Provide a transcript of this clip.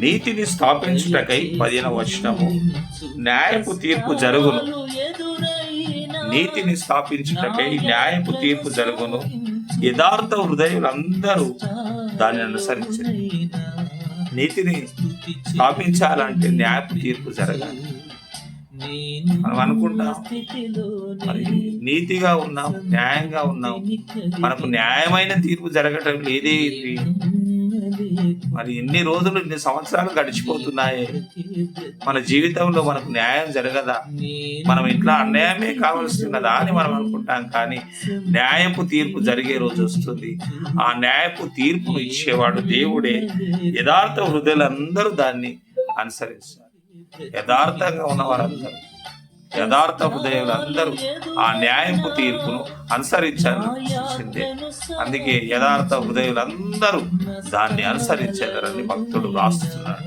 నీతిని స్థాపించుటకై 15వ వచనము, న్యాయపు తీర్పు జరుగును. నీతిని స్థాపించుటకై న్యాయపు తీర్పు జరుగును, యథార్థ హృదయులందరూ దాన్ని అనుసరించారు. నీతిని స్థాపించాలంటే న్యాయపు తీర్పు జరగాలి. మనం అనుకుంటాం మరి నీతిగా ఉన్నాం, న్యాయంగా ఉన్నాం, మనకు న్యాయమైన తీర్పు జరగటం లేదేంటి? మరి ఎన్ని రోజులు, ఎన్ని సంవత్సరాలు గడిచిపోతున్నాయి, మన జీవితంలో మనకు న్యాయం జరగదా? మనం ఇట్లా అన్యాయమే కావాల్సినదా అని మనం అనుకుంటాం. కానీ న్యాయపు తీర్పు జరిగే రోజు వస్తుంది. ఆ న్యాయపు తీర్పును ఇచ్చేవాడు దేవుడే. యథార్థ హృదయులందరూ దాన్ని అనుసరిస్తారు. యథార్థంగా ఉన్న వారందరూ, యథార్థ హృదయులందరూ ఆ న్యాయపు తీర్పును అనుసరించాలని చూసిందే. అందుకే యథార్థ హృదయులందరూ దాన్ని అనుసరించేదారని భక్తుడు రాస్తున్నాడు.